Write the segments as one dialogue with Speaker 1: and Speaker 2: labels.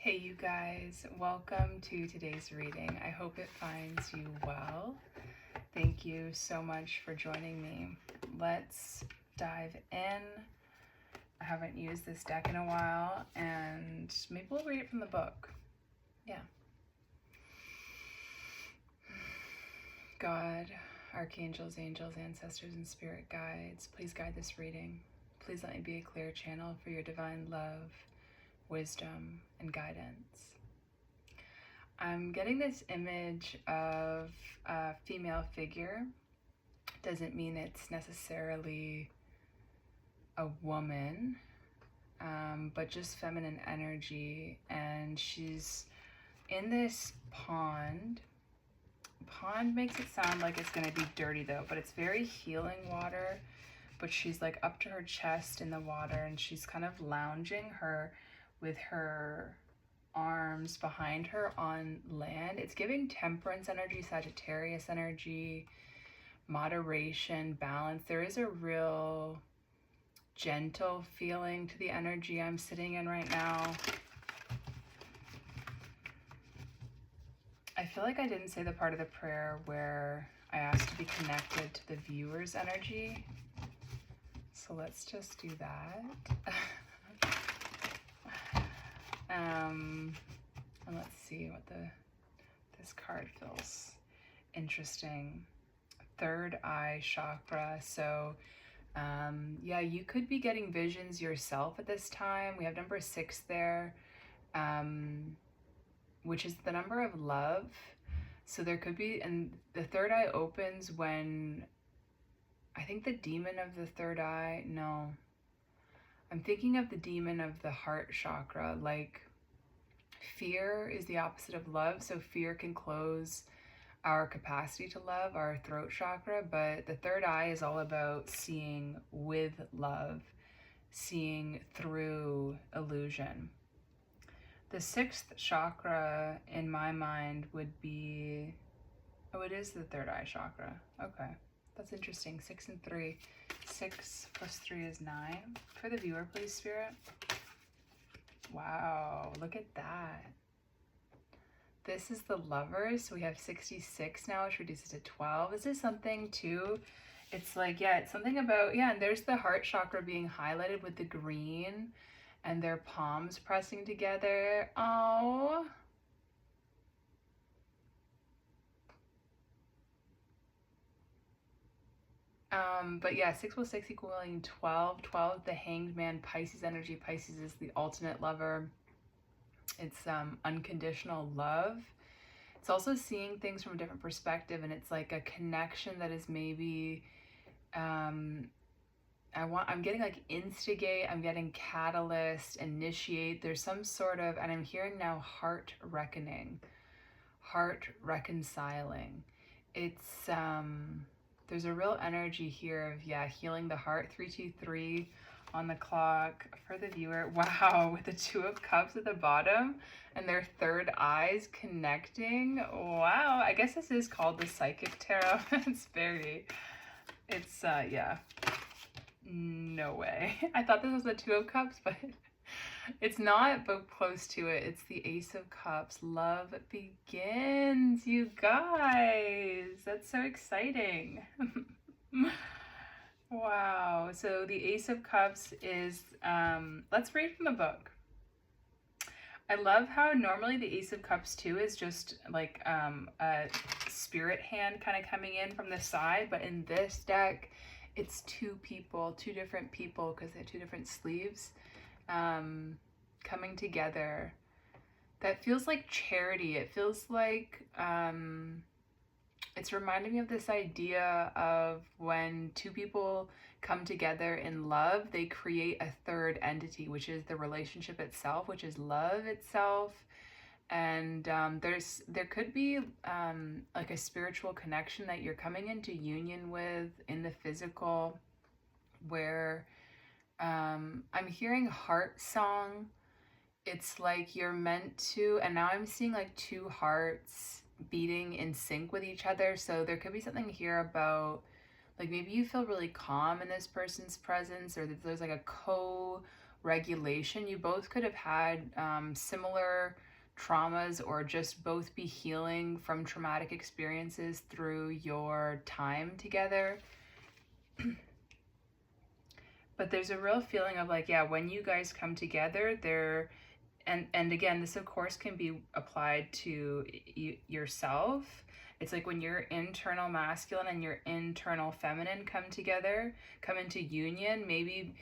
Speaker 1: Hey you guys, welcome to today's reading. I hope it finds you well. Thank you so much for joining me. Let's dive in. I haven't used this deck in a while and maybe we'll read it from the book. Yeah. God, archangels, angels, ancestors, and spirit guides, please guide this reading. Please let me be a clear channel for your divine love, wisdom, and guidance. I'm getting this image of a female figure. Doesn't mean it's necessarily a woman, but just feminine energy. And she's in this pond. Pond makes it sound like it's gonna be dirty though, but it's very healing water. But she's like up to her chest in the water, and she's kind of lounging with her arms behind her on land. It's giving temperance energy, Sagittarius energy, moderation, balance. There is a real gentle feeling to the energy I'm sitting in right now. I feel like I didn't say the part of the prayer where I asked to be connected to the viewer's energy. So let's just do that. And let's see what this card feels interesting. Third eye chakra. So yeah, you could be getting visions yourself at this time. We have number 6 there, which is the number of love. So there could be, and the third eye opens when, I think the demon of the third eye, no, I'm thinking of the demon of the heart chakra. Like, fear is the opposite of love, so fear can close our capacity to love, our throat chakra, but the third eye is all about seeing with love, seeing through illusion. The 6th chakra in my mind would be, oh, it is the third eye chakra. Okay, that's interesting. 6 and 3. 6 plus 3 is 9. For the viewer, please, Spirit. Wow, look at that. This is the Lovers. So we have 66 now, which reduces to 12. This is something too. It's like, yeah, it's something about, yeah, and there's the heart chakra being highlighted with the green and their palms pressing together. Oh. But yeah, 6 plus 6 equaling 12. 12, the Hanged Man, Pisces energy. Pisces is the ultimate lover. It's unconditional love. It's also seeing things from a different perspective, and it's like a connection that is maybe, I'm getting like instigate, I'm getting catalyst, initiate. There's some sort of, and I'm hearing now heart reckoning, heart reconciling. It's, there's a real energy here of, yeah, healing the heart. 323 on the clock for the viewer. Wow, with the 2 of Cups at the bottom and their third eyes connecting. Wow, I guess this is called the Psychic Tarot. It's yeah, no way. I thought this was the 2 of Cups, but it's not, but close to it. It's the Ace of Cups. Love begins, you guys. That's so exciting. Wow. So the Ace of Cups is, let's read from the book. I love how normally the Ace of Cups too is just like a spirit hand kind of coming in from the side, but in this deck, it's 2 people, 2 different people, because they have 2 different sleeves, coming together. That feels like charity. It feels like, it's reminding me of this idea of when 2 people come together in love, they create a third entity, which is the relationship itself, which is love itself. And there could be like a spiritual connection that you're coming into union with in the physical, where I'm hearing heart song. It's like you're meant to, and now I'm seeing like 2 hearts beating in sync with each other. So there could be something here about, like, maybe you feel really calm in this person's presence, or that there's like a regulation. You both could have had similar traumas, or just both be healing from traumatic experiences through your time together. But there's a real feeling of like, yeah, when you guys come together, and again, this of course can be applied to yourself. It's like when your internal masculine and your internal feminine come together, come into union, maybe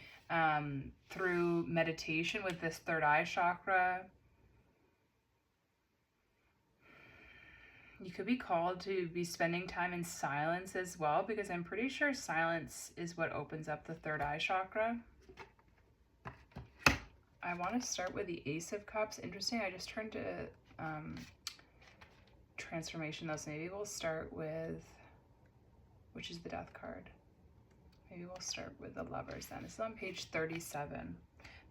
Speaker 1: through meditation with this third eye chakra. You could be called to be spending time in silence as well, because I'm pretty sure silence is what opens up the third eye chakra. I want to start with the Ace of Cups. Interesting, I just turned to transformation though, so maybe we'll start with, which is the Death card. Maybe we'll start with the Lovers then. This is on page 37.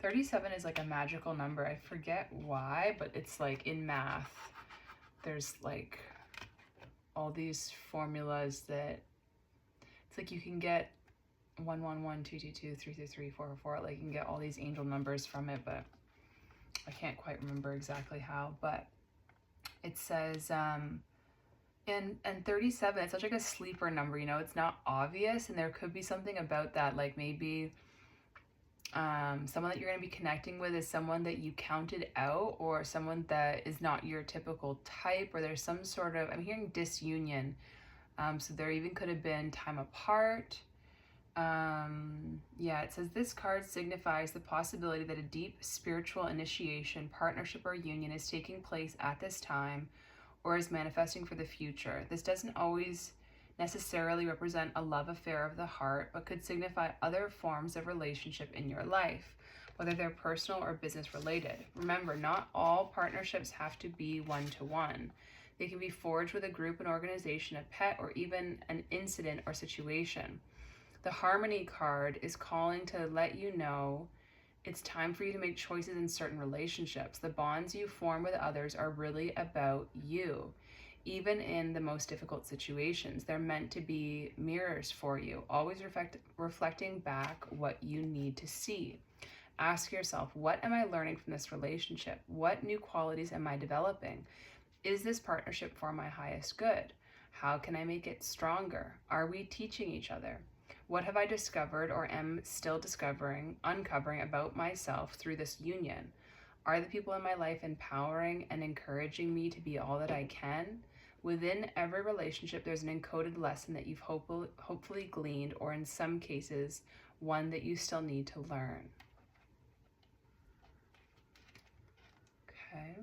Speaker 1: 37 is like a magical number. I forget why, but it's like in math, there's like all these formulas that it's like you can get 1, 1, 1, 2, 2, 2, 3, 3, 3, 4, 4. Like you can get all these angel numbers from it, but I can't quite remember exactly how. But it says, and 37, it's such like a sleeper number, you know, it's not obvious, and there could be something about that, like maybe someone that you're going to be connecting with is someone that you counted out, or someone that is not your typical type, or there's some sort of, I'm hearing disunion. So there even could have been time apart. Yeah, it says this card signifies the possibility that a deep spiritual initiation, partnership, or union is taking place at this time, or is manifesting for the future. This doesn't always necessarily represent a love affair of the heart, but could signify other forms of relationship in your life, whether they're personal or business related. Remember, not all partnerships have to be one-to-one. They can be forged with a group, an organization, a pet, or even an incident or situation. The Harmony card is calling to let you know it's time for you to make choices in certain relationships. The bonds you form with others are really about you. Even in the most difficult situations, they're meant to be mirrors for you, always reflecting back what you need to see. Ask yourself, what am I learning from this relationship? What new qualities am I developing? Is this partnership for my highest good? How can I make it stronger? Are we teaching each other? What have I discovered or am still uncovering about myself through this union? Are the people in my life empowering and encouraging me to be all that I can? Within every relationship, there's an encoded lesson that you've hopefully gleaned, or in some cases, one that you still need to learn. Okay.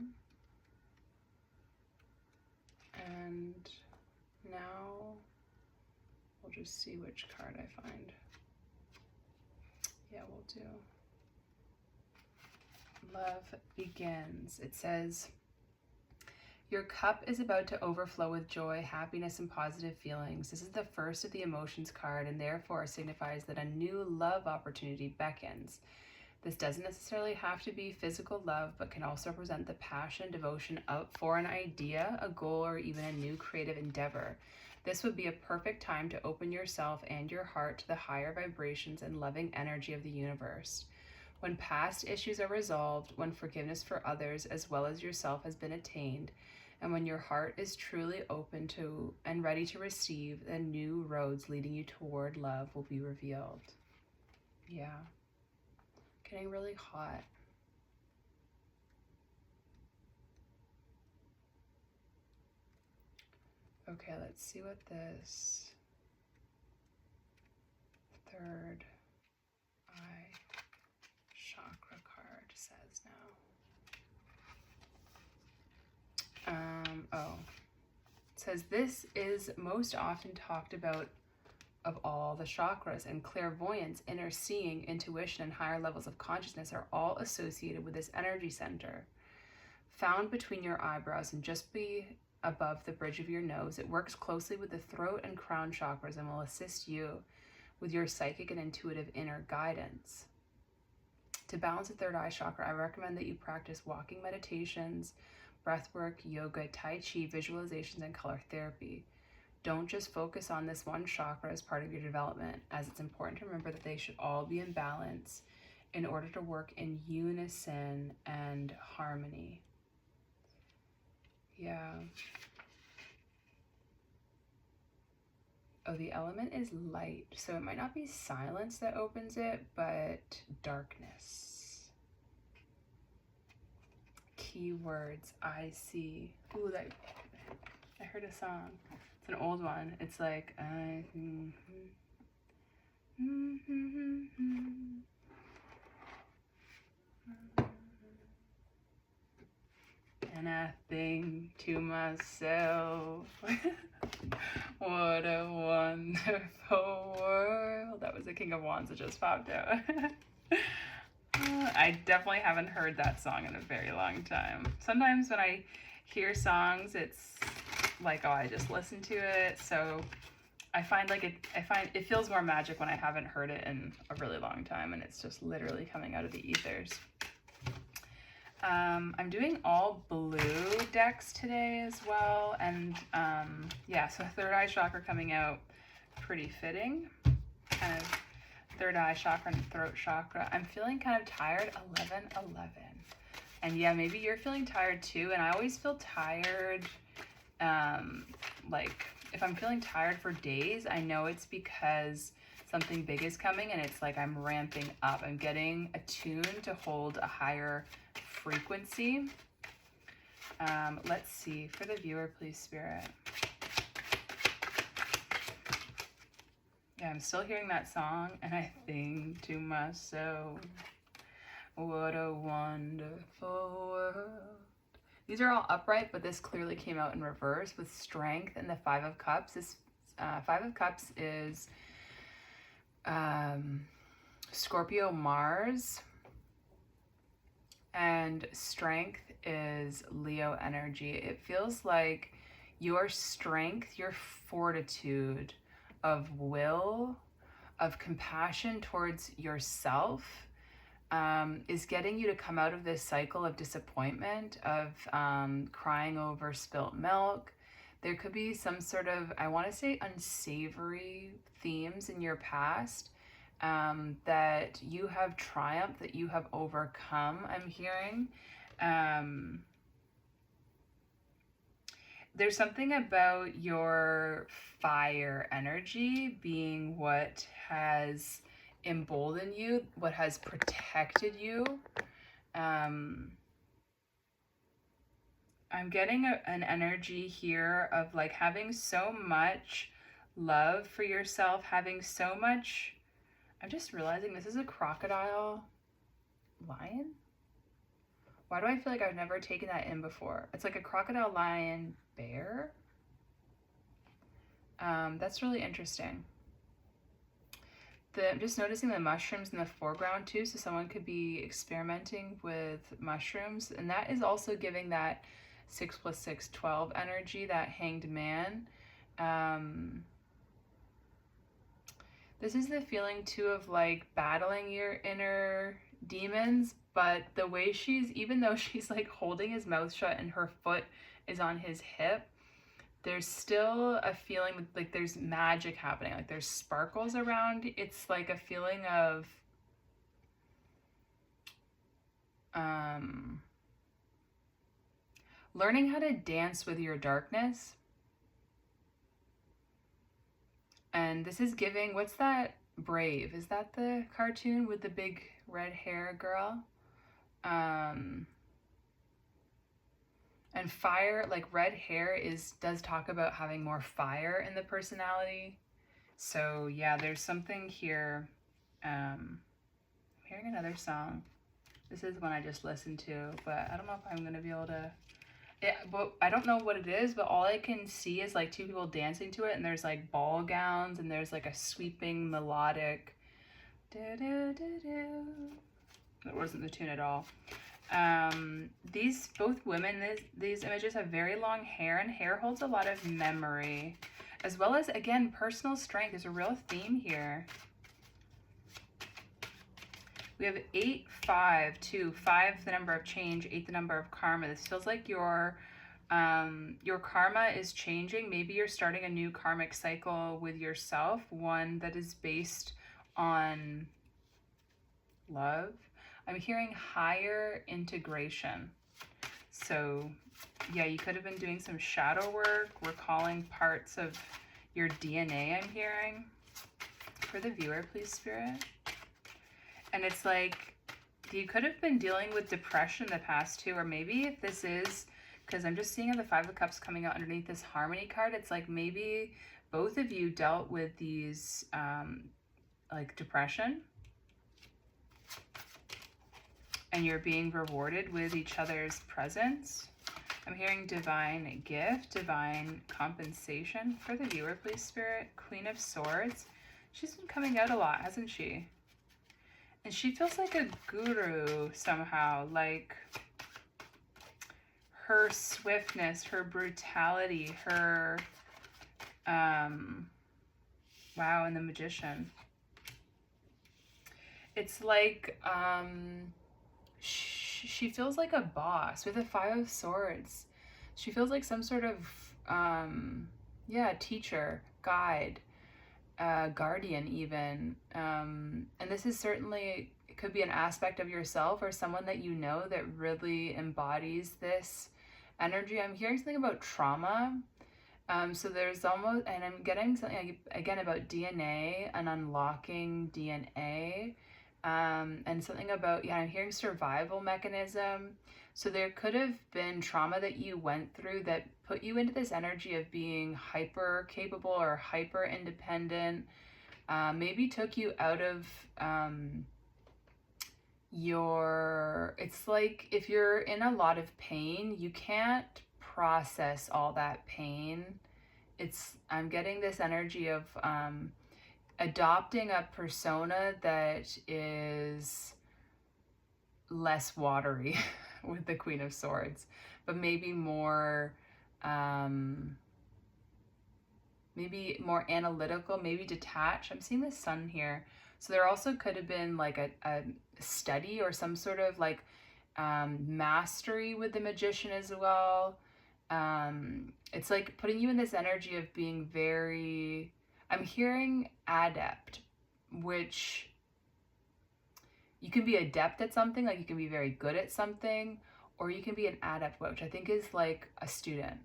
Speaker 1: And now we'll just see which card I find. Yeah, we'll do Love Begins. It says, your cup is about to overflow with joy, happiness, and positive feelings. This is the first of the emotions card, and therefore signifies that a new love opportunity beckons. This doesn't necessarily have to be physical love, but can also represent the passion, devotion for an idea, a goal, or even a new creative endeavor. This would be a perfect time to open yourself and your heart to the higher vibrations and loving energy of the universe. When past issues are resolved, when forgiveness for others as well as yourself has been attained, and when your heart is truly open to and ready to receive, then new roads leading you toward love will be revealed. Yeah. Getting really hot. Okay, let's see what this third eye chakra card says now. It says this is most often talked about of all the chakras, and clairvoyance, inner seeing, intuition, and higher levels of consciousness are all associated with this energy center. Found between your eyebrows and just above the bridge of your nose, it works closely with the throat and crown chakras and will assist you with your psychic and intuitive inner guidance. To balance the third eye chakra, I recommend that you practice walking meditations, breathwork, yoga, tai chi, visualizations, and color therapy. Don't just focus on this one chakra as part of your development, as it's important to remember that they should all be in balance in order to work in unison and harmony. Yeah. Oh, the element is light, so it might not be silence that opens it, but darkness. Keywords, I see. Ooh, I heard a song. It's an old one. It's like, and I think to myself, what a wonderful world. That was the King of Wands that just popped out. I definitely haven't heard that song in a very long time. Sometimes when I hear songs, it's like, oh, I just listened to it. So I find it feels more magic when I haven't heard it in a really long time and it's just literally coming out of the ethers. I'm doing all blue decks today as well. And yeah, so third eye chakra coming out, pretty fitting. Kind of third eye chakra and throat chakra. I'm feeling kind of tired, 11-11. And yeah, maybe you're feeling tired too. And I always feel tired, like if I'm feeling tired for days, I know it's because something big is coming and it's like I'm ramping up. I'm getting attuned to hold a higher frequency. Let's see, for the viewer, please, Spirit. Yeah, I'm still hearing that song and I think to myself, what a wonderful world. These are all upright, but this clearly came out in reverse with strength and the Five of Cups. This Five of Cups is Scorpio Mars, and strength is Leo energy. It feels like your strength, your fortitude of will, of compassion towards yourself, is getting you to come out of this cycle of disappointment, of crying over spilt milk. There could be some sort of, I want to say, unsavory themes in your past that you have triumphed, that you have overcome, I'm hearing. There's something about your fire energy being what has emboldened you, what has protected you. I'm getting an energy here of like having so much love for yourself, having so much, I'm just realizing this is a crocodile lion. Why do I feel like I've never taken that in before? It's like a crocodile lion bear. That's really interesting. I'm just noticing the mushrooms in the foreground too, so someone could be experimenting with mushrooms, and that is also giving that 6 + 6 = 12 energy, that hanged man. This is the feeling too of like battling your inner demons, but the way even though she's like holding his mouth shut and her foot is on his hip, there's still a feeling like there's magic happening, like there's sparkles around. It's like a feeling of learning how to dance with your darkness. And this is giving, what's that, Brave? Is that the cartoon with the big red hair girl? And fire, like red hair does talk about having more fire in the personality. So yeah, there's something here. I'm hearing another song. This is one I just listened to, but I don't know if I'm gonna be able to, but I don't know what it is, but all I can see is like two people dancing to it, and there's like ball gowns, and there's like a sweeping melodic that wasn't the tune at all. These both women, these images have very long hair, and hair holds a lot of memory, as well as, again, personal strength. There's a real theme here. We have 8, 5, 2, 5, the number of change, 8, the number of karma. This feels like your karma is changing. Maybe you're starting a new karmic cycle with yourself, one that is based on love, I'm hearing higher integration. So yeah, you could have been doing some shadow work, recalling parts of your DNA, I'm hearing. For the viewer, please, Spirit. And it's like, you could have been dealing with depression the past too, or maybe if this is, because I'm just seeing the Five of Cups coming out underneath this Harmony card, it's like maybe both of you dealt with these, like depression, and you're being rewarded with each other's presence. I'm hearing divine gift, divine compensation. For the viewer, please, Spirit. Queen of Swords. She's been coming out a lot, hasn't she? And she feels like a guru somehow, like her swiftness, her brutality, her, wow, and the Magician. It's like, she feels like a boss with the Five of Swords. She feels like some sort of, yeah, teacher, guide, guardian even. And this is certainly, it could be an aspect of yourself or someone that you know that really embodies this energy. I'm hearing something about trauma. So there's almost, and I'm getting something again about DNA and unlocking DNA. And something about, yeah, I'm hearing survival mechanism. So there could have been trauma that you went through that put you into this energy of being hyper capable or hyper independent. Maybe took you out of it's like if you're in a lot of pain, you can't process all that pain. I'm getting this energy of adopting a persona that is less watery with the Queen of Swords, but maybe more analytical, maybe detached. I'm seeing the Sun here. So there also could have been like a study or some sort of like mastery with the Magician as well. It's like putting you in this energy of being very, I'm hearing adept, which you can be adept at something, like you can be very good at something, or you can be an adept, which I think is like a student.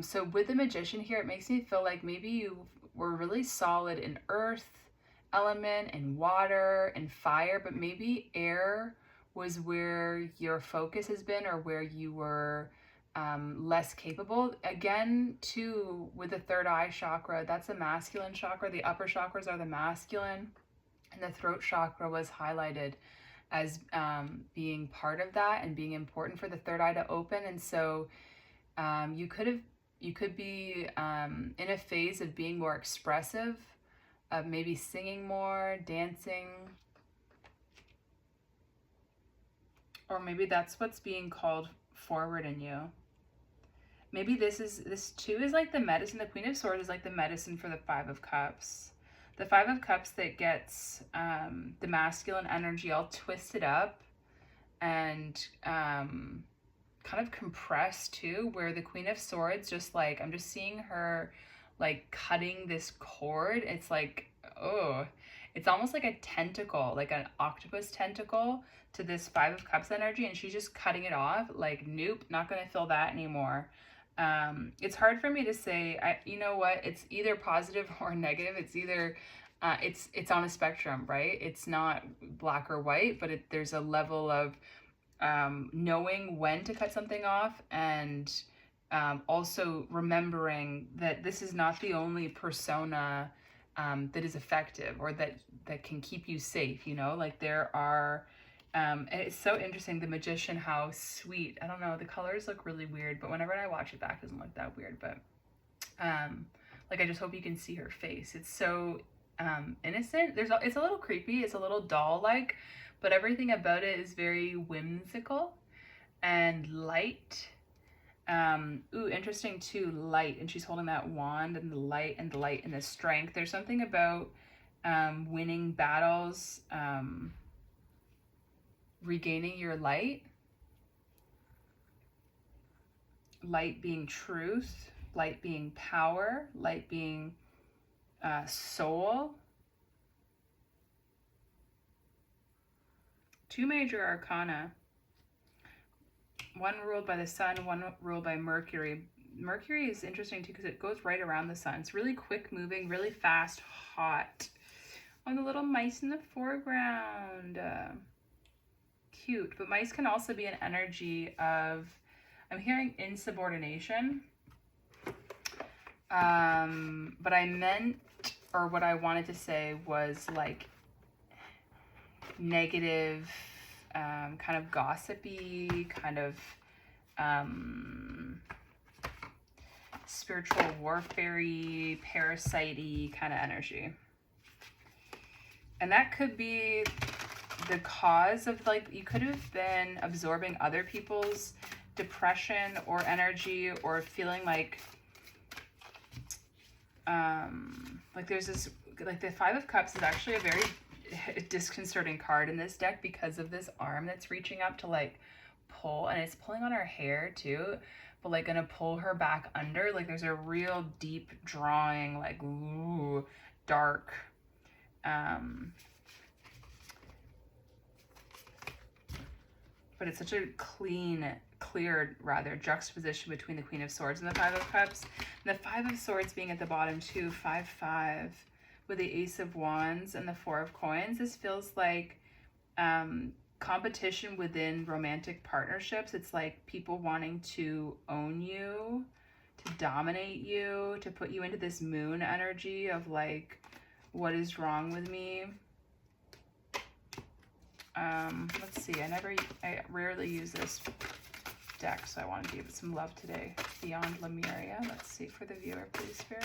Speaker 1: So with the Magician here, it makes me feel like maybe you were really solid in earth element and water and fire, but maybe air was where your focus has been, or where you were less capable. Again, too, with the third eye chakra, that's a masculine chakra. The upper chakras are the masculine, and the throat chakra was highlighted as being part of that and being important for the third eye to open. And so you could be in a phase of being more expressive, of maybe singing more, dancing, or maybe that's what's being called forward in you. Maybe this too is like the medicine. The Queen of Swords is like the medicine for the Five of Cups. The Five of Cups that gets the masculine energy all twisted up and kind of compressed too, where the Queen of Swords just like, I'm just seeing her like cutting this cord. It's like, oh, it's almost like a tentacle, like an octopus tentacle to this Five of Cups energy, and she's just cutting it off, like, nope, not gonna feel that anymore. It's hard for me to say, you know what, it's either positive or negative. It's either it's on a spectrum, right? It's not black or white, but there's a level of knowing when to cut something off, and also remembering that this is not the only persona that is effective or that can keep you safe, you know? Like there are, and it's so interesting, the Magician, how sweet, I don't know, the colors look really weird, but whenever I watch it back, it doesn't look that weird, but like I just hope you can see her face. It's so innocent. It's a little creepy, it's a little doll-like, but everything about it is very whimsical and light. Ooh, interesting too, light, and she's holding that wand, and the light and the strength. There's something about winning battles, regaining your light being truth, light being power, light being Soul. 2 major arcana. One ruled by the sun, one ruled by Mercury. Mercury is interesting too because it goes right around the sun. It's really quick moving, really fast, hot. Oh, the little mice in the foreground. Cute. But mice can also be an energy of, I'm hearing insubordination. But I meant, or what I wanted to say was like negative, kind of gossipy, kind of spiritual warfare-y, parasite-y kind of energy. And that could be the cause of, like, you could have been absorbing other people's depression or energy, or feeling like there's this, like the Five of Cups is actually a very disconcerting card in this deck because of this arm that's reaching up to like pull, and it's pulling on her hair too, but like gonna pull her back under. Like there's a real deep drawing, like ooh, dark, but it's such a clear rather juxtaposition between the Queen of Swords and the Five of Cups. And the Five of Swords being at the bottom too, 5-5, with the Ace of Wands and the Four of Coins. This feels like competition within romantic partnerships. It's like people wanting to own you, to dominate you, to put you into this moon energy of like, what is wrong with me? Let's see, I rarely use this deck, so I want to give it some love today. Beyond Lemuria. Let's see for the viewer, please, Spirit.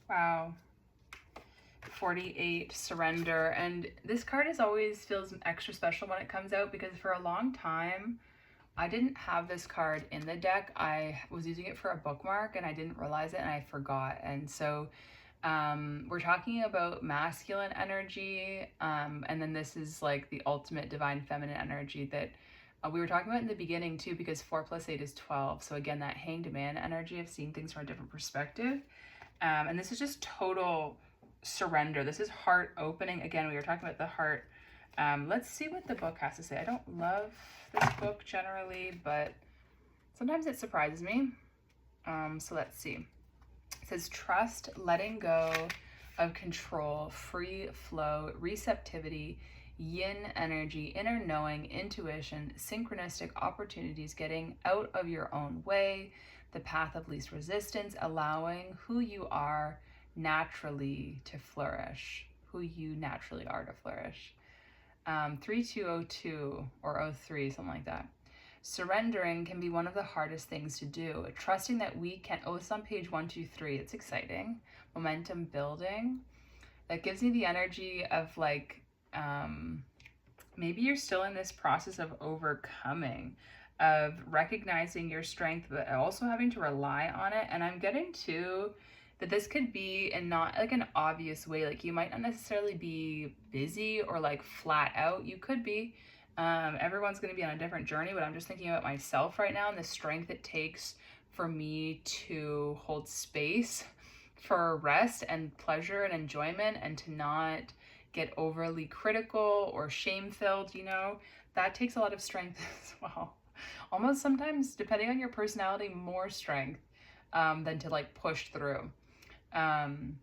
Speaker 1: Wow. 48, Surrender. And this card always feels extra special when it comes out, because for a long time, I didn't have this card in the deck. I was using it for a bookmark and I didn't realize it and I forgot. And so we're talking about masculine energy, and then this is like the ultimate divine feminine energy that we were talking about in the beginning too, because 4 + 8 is 12. So again, that Hanged Man energy of seeing things from a different perspective. And this is just total surrender. This is heart opening. Again, we were talking about the heart. Let's see what the book has to say. I don't love this book generally, but sometimes it surprises me. So let's see. It says, trust, letting go of control, free flow, receptivity, yin energy, inner knowing, intuition, synchronistic opportunities, getting out of your own way, the path of least resistance, allowing who you are naturally to flourish, who you naturally are to flourish. 3202 or 03, something like that. Surrendering can be one of the hardest things to do. Trusting that we can, oh, it's on page 123. It's exciting. Momentum building. That gives me the energy of like, maybe you're still in this process of overcoming, of recognizing your strength, but also having to rely on it. And I'm getting to that this could be in not like an obvious way. Like you might not necessarily be busy or like flat out. You could be. Everyone's going to be on a different journey, but I'm just thinking about myself right now and the strength it takes for me to hold space for rest and pleasure and enjoyment, and to not get overly critical or shame-filled, you know. That takes a lot of strength as well. Almost sometimes, depending on your personality, more strength than to like push through. And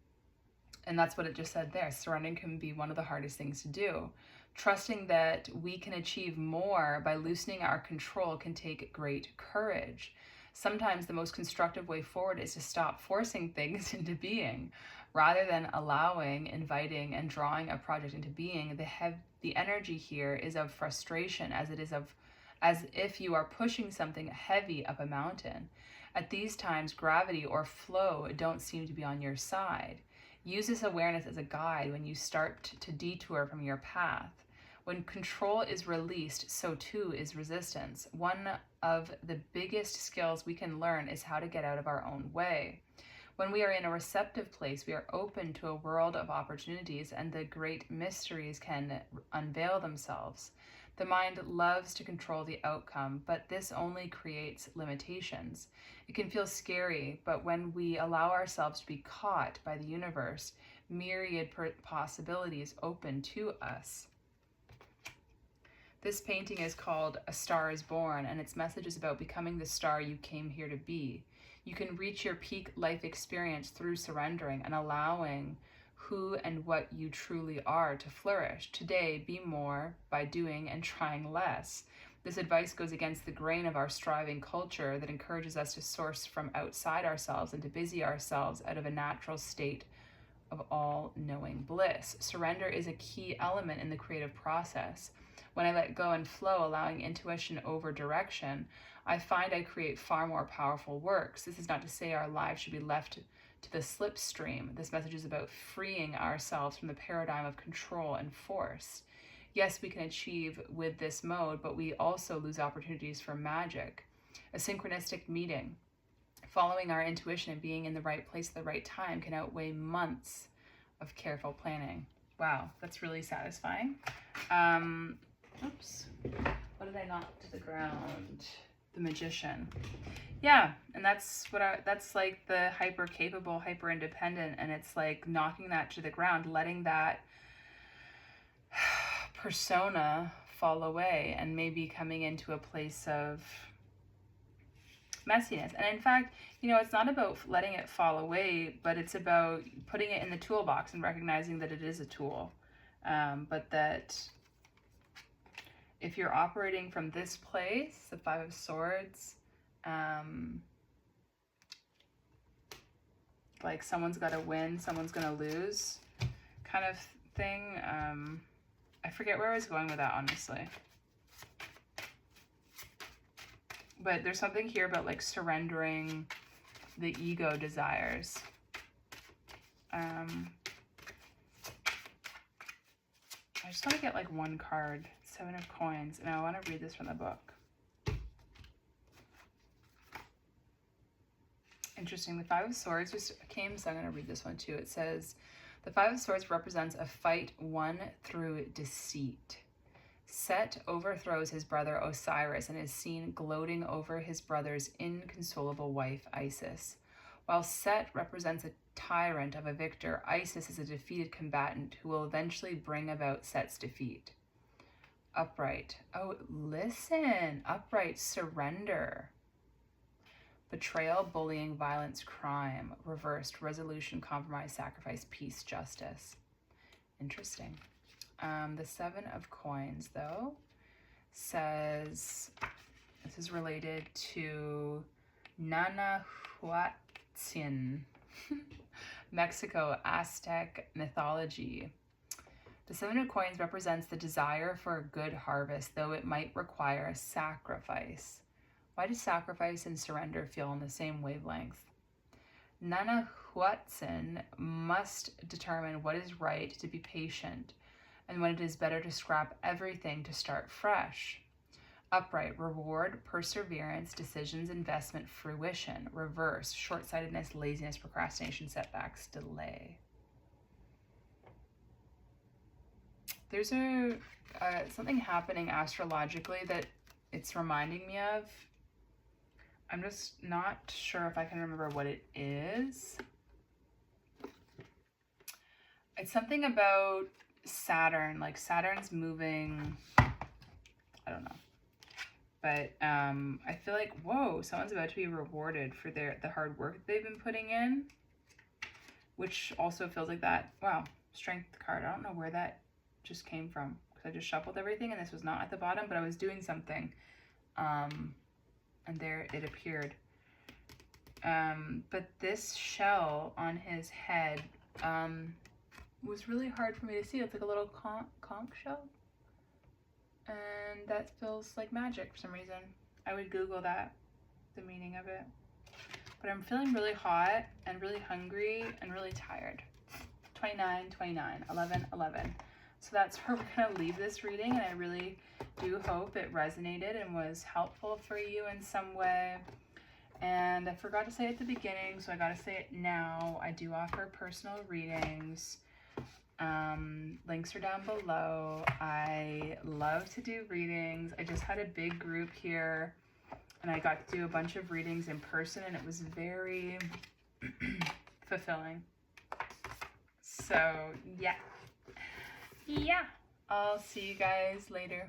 Speaker 1: that's what it just said there. Surrendering can be one of the hardest things to do. Trusting that we can achieve more by loosening our control can take great courage. Sometimes the most constructive way forward is to stop forcing things into being. Rather than allowing, inviting, and drawing a project into being, the energy here is of frustration, as if you are pushing something heavy up a mountain. At these times, gravity or flow don't seem to be on your side. Use this awareness as a guide when you start to detour from your path. When control is released, so too is resistance. One of the biggest skills we can learn is how to get out of our own way. When we are in a receptive place, we are open to a world of opportunities, and the great mysteries can unveil themselves. The mind loves to control the outcome, but this only creates limitations. It can feel scary, but when we allow ourselves to be caught by the universe, myriad possibilities open to us. This painting is called A Star is Born, and its message is about becoming the star you came here to be. You can reach your peak life experience through surrendering and allowing who and what you truly are to flourish. Today, be more by doing and trying less. This advice goes against the grain of our striving culture that encourages us to source from outside ourselves and to busy ourselves out of a natural state of all-knowing bliss. Surrender is a key element in the creative process. When I let go and flow, allowing intuition over direction, I find I create far more powerful works. This is not to say our lives should be left to the slipstream. This message is about freeing ourselves from the paradigm of control and force. Yes, we can achieve with this mode, but we also lose opportunities for magic. A synchronistic meeting, following our intuition and being in the right place at the right time can outweigh months of careful planning. Wow, that's really satisfying. Oops, what did I knock to the ground? The Magician. Yeah, and that's like the hyper capable, hyper independent, and it's like knocking that to the ground, letting that persona fall away and maybe coming into a place of messiness. And in fact, you know, it's not about letting it fall away, but it's about putting it in the toolbox and recognizing that it is a tool. But that if you're operating from this place, the Five of Swords, like someone's got to win, someone's going to lose kind of thing. I forget where I was going with that, honestly. But there's something here about like surrendering the ego desires. I just want to get like one card, Seven of Coins, and I want to read this from the book. Interesting. The Five of Swords just came, so I'm going to read this one too. It says, the Five of Swords represents a fight won through deceit. Set overthrows his brother Osiris and is seen gloating over his brother's inconsolable wife, Isis. While Set represents a tyrant of a victor, Isis is a defeated combatant who will eventually bring about Set's defeat. Upright. Oh, listen. Upright, surrender. Betrayal, bullying, violence, crime. Reversed, resolution, compromise, sacrifice, peace, justice. Interesting. The Seven of Coins, though, says, this is related to Nanahuatzin, Mexico, Aztec mythology. The Seven of Coins represents the desire for a good harvest, though it might require a sacrifice. Why do sacrifice and surrender feel on the same wavelength? Nanahuatzin must determine what is right, to be patient, and when it is better to scrap everything to start fresh. Upright, reward, perseverance, decisions, investment, fruition. Reverse, short-sightedness, laziness, procrastination, setbacks, delay. There's something happening astrologically that it's reminding me of. I'm just not sure if I can remember what it is. It's something about Saturn, like Saturn's moving, I don't know. But I feel like, whoa, someone's about to be rewarded for the hard work they've been putting in, which also feels like that. Wow, Strength card. I don't know where that just came from because I just shuffled everything and this was not at the bottom, but I was doing something. And there it appeared. But this shell on his head was really hard for me to see. It's like a little conch shell. And that feels like magic for some reason. I would Google that, the meaning of it. But I'm feeling really hot and really hungry and really tired. 29, 29, 11, 11. So that's where we're going to leave this reading, and I really do hope it resonated and was helpful for you in some way. And I forgot to say it at the beginning, so I got to say it now. I do offer personal readings. Links are down below. I love to do readings. I just had a big group here and I got to do a bunch of readings in person and it was very fulfilling. So yeah. I'll see you guys later.